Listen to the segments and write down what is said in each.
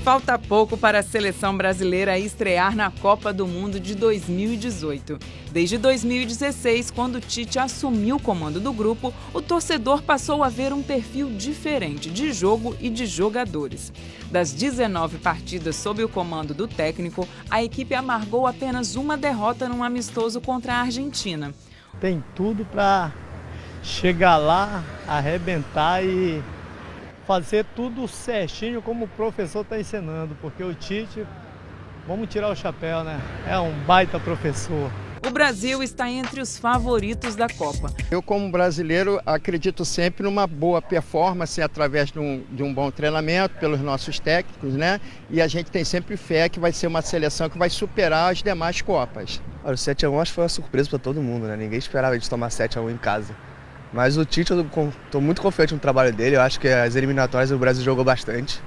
Falta pouco para a seleção brasileira estrear na Copa do Mundo de 2018. Desde 2016, quando Tite assumiu o comando do grupo, o torcedor passou a ver um perfil diferente de jogo e de jogadores. Das 19 partidas sob o comando do técnico, a equipe amargou apenas uma derrota num amistoso contra a Argentina. Tem tudo para chegar lá, arrebentar e fazer tudo certinho como o professor está ensinando, porque o Tite, vamos tirar o chapéu, né? É um baita professor. O Brasil está entre os favoritos da Copa. Eu, como brasileiro, acredito sempre numa boa performance através de um bom treinamento pelos nossos técnicos, né? E a gente tem sempre fé que vai ser uma seleção que vai superar as demais Copas. O 7-1 acho que foi uma surpresa para todo mundo, né? Ninguém esperava de tomar 7-1 em casa. Mas o Tite, eu estou muito confiante no trabalho dele. Eu acho que as eliminatórias o Brasil jogou bastante.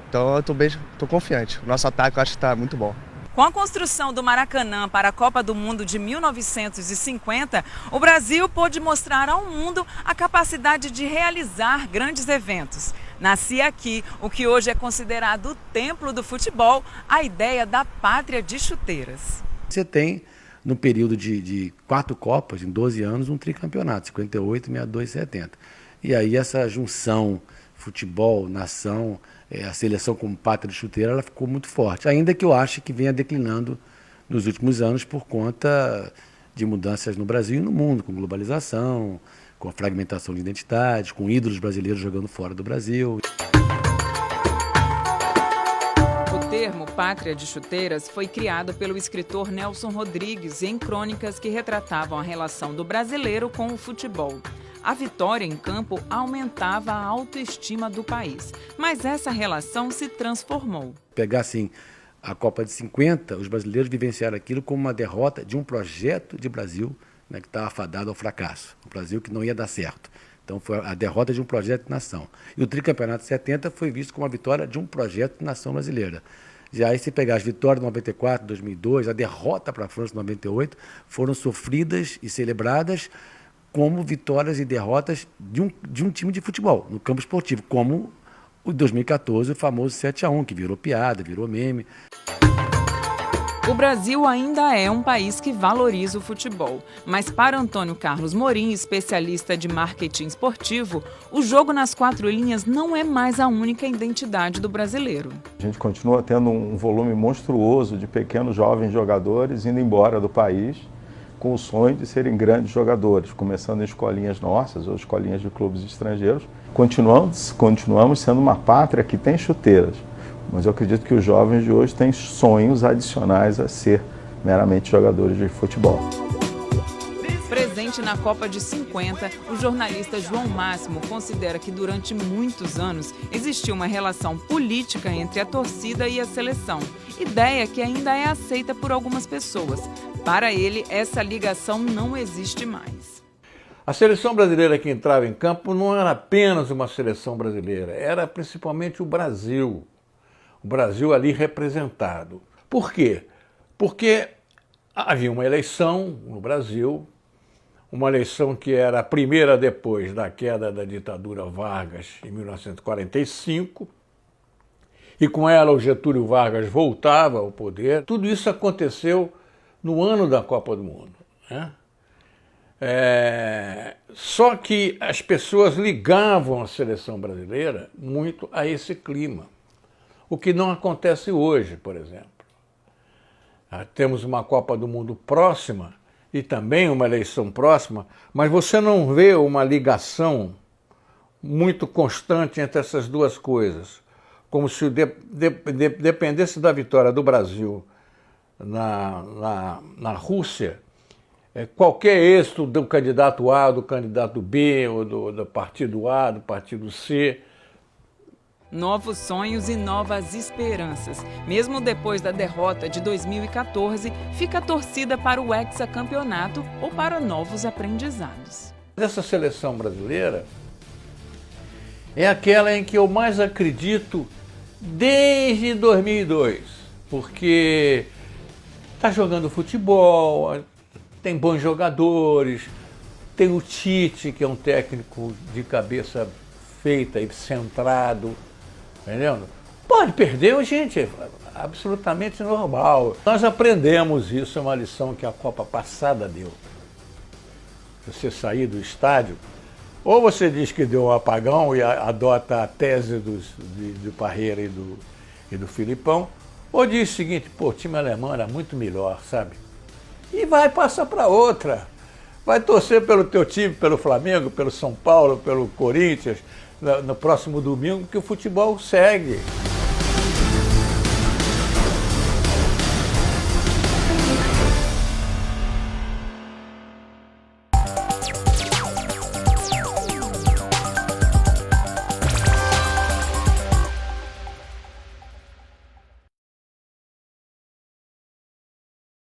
Então eu estou confiante. O nosso ataque eu acho que está muito bom. Com a construção do Maracanã para a Copa do Mundo de 1950, o Brasil pôde mostrar ao mundo a capacidade de realizar grandes eventos. Nascia aqui o que hoje é considerado o templo do futebol, a ideia da pátria de chuteiras. Você tem, no período de 4 Copas, em 12 anos, um tricampeonato, 58, 62 e 70. E aí essa junção futebol, nação, a seleção como pátria de chuteira, ela ficou muito forte. Ainda que eu ache que venha declinando nos últimos anos por conta de mudanças no Brasil e no mundo, com globalização, com a fragmentação de identidade, com ídolos brasileiros jogando fora do Brasil. O termo pátria de chuteiras foi criado pelo escritor Nelson Rodrigues em crônicas que retratavam a relação do brasileiro com o futebol. A vitória em campo aumentava a autoestima do país, mas essa relação se transformou. Pegar assim a Copa de 50, os brasileiros vivenciaram aquilo como uma derrota de um projeto de Brasil, né, que estava fadado ao fracasso, um Brasil que não ia dar certo. Então foi a derrota de um projeto de nação. E o tricampeonato de 70 foi visto como a vitória de um projeto de nação brasileira. Já aí, se pegar as vitórias de 94, 2002, a derrota para a França de 98, foram sofridas e celebradas como vitórias e derrotas de um time de futebol, no campo esportivo, como o 2014, o famoso 7-1, que virou piada, virou meme. O Brasil ainda é um país que valoriza o futebol, mas para Antônio Carlos Morim, especialista de marketing esportivo, o jogo nas 4 linhas não é mais a única identidade do brasileiro. A gente continua tendo um volume monstruoso de pequenos jovens jogadores indo embora do país, com o sonho de serem grandes jogadores, começando em escolinhas nossas ou escolinhas de clubes estrangeiros. Continuamos sendo uma pátria que tem chuteiras, mas eu acredito que os jovens de hoje têm sonhos adicionais a ser meramente jogadores de futebol. Presente na Copa de 50, o jornalista João Máximo considera que durante muitos anos existiu uma relação política entre a torcida e a seleção, ideia que ainda é aceita por algumas pessoas. Para ele, essa ligação não existe mais. A seleção brasileira que entrava em campo não era apenas uma seleção brasileira, era principalmente o Brasil ali representado. Por quê? Porque havia uma eleição no Brasil, uma eleição que era a primeira depois da queda da ditadura Vargas em 1945, e com ela o Getúlio Vargas voltava ao poder. Tudo isso aconteceu no ano da Copa do Mundo, né? Só que as pessoas ligavam a seleção brasileira muito a esse clima, o que não acontece hoje, por exemplo. Temos uma Copa do Mundo próxima e também uma eleição próxima, mas você não vê uma ligação muito constante entre essas duas coisas, como se dependesse da vitória do Brasil na Rússia, qualquer êxito do candidato A, do candidato B, ou do partido A, do partido C. Novos sonhos e novas esperanças. Mesmo depois da derrota de 2014, fica a torcida para o hexacampeonato ou para novos aprendizados. Essa seleção brasileira é aquela em que eu mais acredito desde 2002, porque está jogando futebol, tem bons jogadores, tem o Tite, que é um técnico de cabeça feita e centrado, entendeu? pode perder, gente, é absolutamente normal. Nós aprendemos isso, é uma lição que a Copa passada deu. Você sair do estádio, ou você diz que deu um apagão e adota a tese de Parreira e do Filipão, ou diz o seguinte, pô, o time alemão era muito melhor, sabe? E vai passar para outra. Vai torcer pelo teu time, pelo Flamengo, pelo São Paulo, pelo Corinthians, no próximo domingo, que o futebol segue.